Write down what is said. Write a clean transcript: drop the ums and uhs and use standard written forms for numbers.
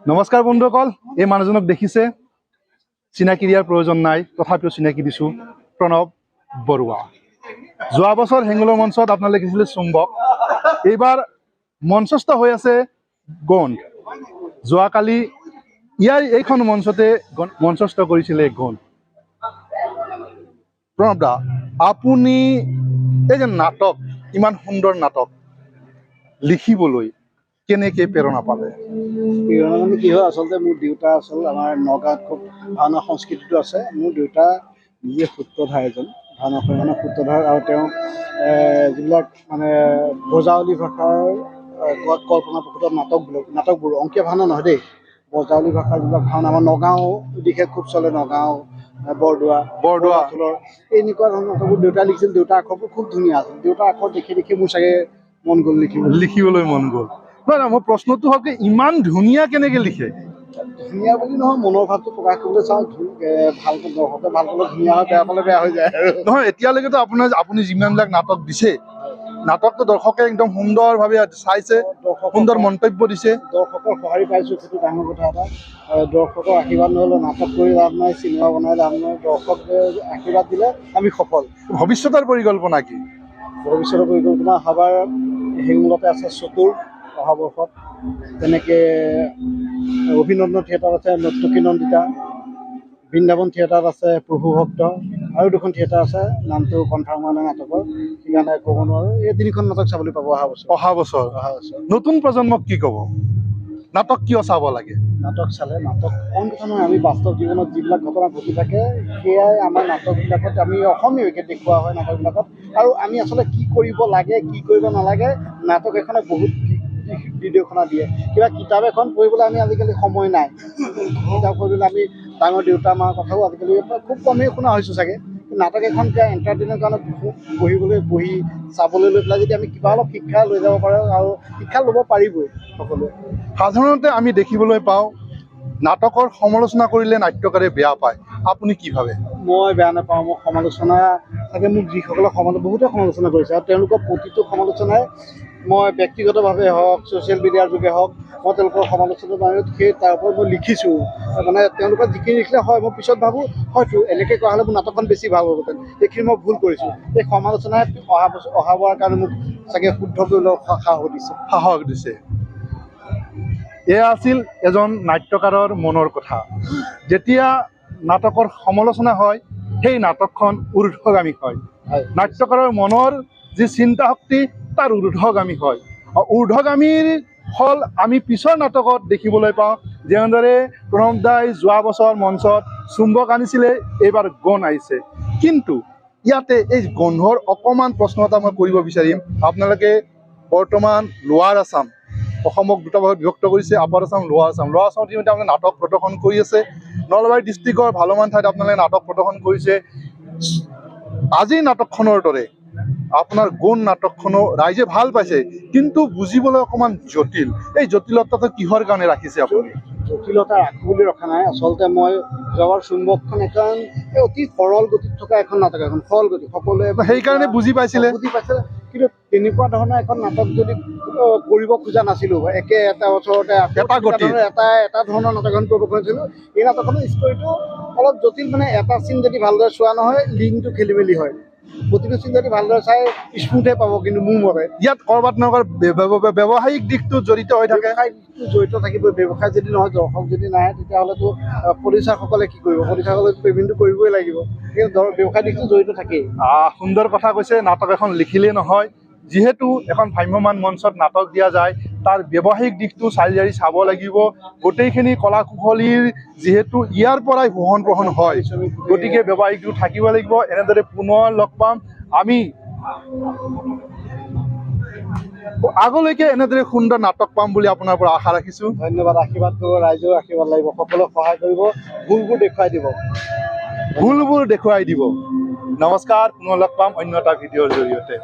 নমস্কাৰ বন্ধুসকল, এই মানুহজনক দেখিছে, চিনাকি দিয়াৰ প্ৰয়োজন নাই, তথাপিও চিনাকি দিছোঁ। প্ৰণৱ বৰুৱা। যোৱা বছৰ হেঙুলৰ মঞ্চত আপোনালোকে দেখিছিলে চুম্বক, এইবাৰ মঞ্চস্থ হৈ আছে গণ্ড। যোৱাকালি এইখন মঞ্চতে মঞ্চস্থ কৰিছিলে গণ্ড। প্ৰণৱ দা, আপুনি এই যে নাটক, ইমান সুন্দৰ নাটক লিখিবলৈ কেনেকৈ প্ৰেৰণা পালে? প্ৰেৰণা মানে কি হয়, আচলতে মোৰ দেউতা আমাৰ নগাঁৱত খুব ভাওনা সংস্কৃতিটো আছে। মোৰ দেউতা নিজে সূত্ৰধাৰ এজন, ভাওনা মানে সূত্ৰধাৰ, আৰু তেওঁ যিবিলাক মানে বজাৱলী ভাষাৰ কল্পনাপ্ৰসূত নাটকবোৰ অংকীয়া ভাওনা নহয় দেই, বজাৱলী ভাষাৰ যিবিলাক ভাওনা আমাৰ নগাঁও দিশে খুব চলে, নগাঁও, বৰদোৱা এনেকুৱা ধৰণৰ নাটকবোৰ দেউতাই লিখিছিল। দেউতাৰ আখৰবোৰ খুব ধুনীয়া আছিল। দেউতাৰ আখৰ দেখি মোৰ চাগে মন গ'ল লিখিবলৈ মন গ'ল। নহয়, মোৰ প্ৰশ্নটো হ'ল কি, ইমান ধুনীয়া কেনেকৈ লিখে? ধুনীয়া বুলি নহয়, মনৰ ভাৱটো প্ৰকাশ কৰিবলৈ চাওঁ। ভালকৈ দৰ্শকে ভাল পালে ধুনীয়া হয়, বেয়া পালে বেয়া হৈ যায়। নহয়, এতিয়ালৈকেতো আপুনি যিমানবিলাক নাটক দিছে, নাটকটো দৰ্শকে একদম সুন্দৰভাৱে চাইছে, সুন্দৰ মন্তব্য দিছে। দৰ্শকৰ সঁহাৰি পাইছোঁ, সেইটো ডাঙৰ কথা এটা। দৰ্শকৰ আশীৰ্বাদ নহ'লে নাটক কৰি লাভ নাই, চিনেমা বনাই লাভ নাই। দৰ্শকে আশীৰ্বাদ দিলে আমি সফল। ভৱিষ্যতৰ পৰিকল্পনা কি? ভৱিষ্যতৰ পৰিকল্পনা সবাৰ হেঙুলতে আছে চতুৰ অহা বৰ্ষত। তেনেকৈ অভিনন্দন থিয়েটাৰত আছে নৰ্তকী নন্দিতা, বৃন্দাবন থিয়েটাৰত আছে প্ৰভু ভক্ত, আৰু দুখন থিয়েটাৰ আছে, নামটো কনফাৰ্ম হোৱা নাই নাটকৰ, সেইকাৰণে ক'ব নোৱাৰোঁ। এই তিনিখন নাটক চাবলৈ পাব অহা বছৰ। নতুন প্ৰজন্মক কি ক'ব? নাটক কিয় চাব লাগে? নাটক চালে, নাটক কম কথা নহয়, আমি বাস্তৱ জীৱনত যিবিলাক ঘটনা ঘটি থাকে সেয়াই আমাৰ নাটকবিলাকত আমি অসমীয়াকৈ দেখুওৱা হয় নাটকবিলাকত। আৰু আমি আচলতে কি কৰিব লাগে, কি কৰিব নালাগে, নাটক এখনে বহুত নিৰ্দেশনা দিয়ে। কিবা কিতাপ এখন পঢ়িবলৈ আমি আজিকালি সময় নাই। কিতাপ পঢ়িবলৈ আমি ডাঙৰ দেউতা মাৰ কথাও আজিকালি খুব কমেই শুনা হৈছোঁ চাগে। নাটক এখন এণ্টাৰটেইনৰ কাৰণে বহি চাবলৈ লৈ পেলাই যদি আমি কিবা অলপ শিক্ষা লৈ যাব পাৰোঁ, আৰু শিক্ষা ল'ব পাৰিবই সকলোৱে। সাধাৰণতে আমি দেখিবলৈ পাওঁ, নাটকৰ সমালোচনা কৰিলে নাট্যকাৰে বেয়া পায়। আপুনি কি ভাবে? মই বেয়া নাপাওঁ। মই সমালোচনা চাগে মোক যিসকলে বহুতে সমালোচনা কৰিছে, আৰু তেওঁলোকৰ প্ৰতিটো সমালোচনাই মই ব্যক্তিগতভাৱে হওক, ছ'চিয়েল মিডিয়াৰ যোগে হওক, মই তেওঁলোকৰ সমালোচনা তাৰ ওপৰত মই লিখিছোঁ। মানে তেওঁলোকৰ যিখিনি লিখিলে হয়, মই পিছত ভাবোঁ হয়তো এনেকৈ কৰা হ'লে মোৰ নাটকখন বেছি ভাল হ'লহেঁতেন, এইখিনি মই ভুল কৰিছোঁ। এই সমালোচনাই অহাবাৰৰ কাৰণে মোক চাগে শুদ্ধ কৰিবলৈ সাহস দিছে। এয়া আছিল এজন নাট্যকাৰৰ মনৰ কথা। যেতিয়া নাটকৰ সমালোচনা হয়, সেই নাটকখন ঊৰ্ধ্বগামী হয়। নাট্যকাৰৰ মনৰ যি চিন্তা শক্তি, তাৰ ঊৰ্ধ্বগামী হয়। ঊৰ্ধ্বগামীৰ ফল আমি পিছৰ নাটকত দেখিবলৈ পাওঁ। যেনেদৰে প্ৰণৱ দাই যোৱা বছৰ মঞ্চত চুম্বক আনিছিলে, এইবাৰ গণ আহিছে। কিন্তু ইয়াতে এই গন্ধৰ অকণমান প্ৰশ্ন এটা মই কৰিব বিচাৰিম। আপোনালোকে বৰ্তমান লোৱাৰ আছাম, অসমক দুটা ভাগত বিভক্ত কৰিছে, আপাৰ আছাম, লোৱাৰ আছাম। লোৱাৰ আছামত ইতিমধ্যে আপোনালোকে নাটক প্ৰদৰ্শন কৰি আছে। নলবাৰী ডিষ্ট্ৰিক্টৰ ভালেমান ঠাইত আপোনালোকে নাটক প্ৰদৰ্শন কৰিছে। আজিৰ নাটকখনৰ দৰে আপোনাৰ গণ নাটকখনো ৰাইজে ভাল পাইছে, কিন্তু বুজিবলৈ অকণমান জটিল। এই জটিলতাটো কিহৰ কাৰণে ৰাখিছে আপুনি? জটিলতা ৰাখোঁ বুলি ৰখা নাই। আচলতে মই যোৱাবাৰ চুম্বকখন এখন অতি সৰল গতিত থকা এখন নাটক, এখন সৰল গতি, সকলোৱে সেইকাৰণে বুজি পাইছিলে। কিন্তু তেনেকুৱা ধৰণৰ এখন নাটক যদি কৰিব খোজা নাছিলোঁ, এটা বছৰতে এটা ধৰণৰ নাটক এখন কৰিব খুজিছিলোঁ। এই নাটকখনৰ ষ্টৰিটো অলপ জটিল, মানে এটা চিন যদি ভালদৰে চোৱা নহয়, লিংকটো খেলি মেলি হয়। প্ৰতিটো চিন যদি ভালদৰে চাই স্মুথে পাব, কিন্তু মোৰ মতে ইয়াত ক'ৰবাত নহয় ব্যৱসায়িক দিশটো জড়িত হৈ থাকে। জড়িত থাকিবই। ব্যৱসায় যদি নহয়, দৰ্শক যদি নাহে, তেতিয়াহ'লেতো প্ৰডিউচাৰসকলে কি কৰিব? প্ৰডিউচাৰসকলে পে'মেণ্টটো কৰিবই লাগিব। কিন্তু ব্যৱসায় দিশটো জড়িত থাকেই। সুন্দৰ কথা কৈছে। নাটক এখন লিখিলেই নহয়, যিহেতু এখন ভ্ৰাম্যমান মঞ্চত নাটক দিয়া যায়, তাৰ ব্যৱসায়িক দিশটো চালি চাব লাগিব। গোটেইখিনি কলা কুশলীৰ যিহেতু ইয়াৰ পৰাই ভ্ৰমণ গ্ৰহণ হয়, গতিকে ব্যৱসায়িকটো থাকিব লাগিব। এনেদৰে পুনৰ লগ পাম আমি। আগলৈকে এনেদৰে সুন্দৰ নাটক পাম বুলি আপোনাৰ পৰা আশা ৰাখিছোঁ। ধন্যবাদ। আশীৰ্বাদ কৰিব, ৰাইজেও আশীৰ্বাদ লাগিব, সকলোৱে সহায় কৰিব, ভুলবোৰ দেখুৱাই দিব। নমস্কাৰ, পুনৰ লগ পাম অন্য এটা ভিডিঅ'ৰ জৰিয়তে।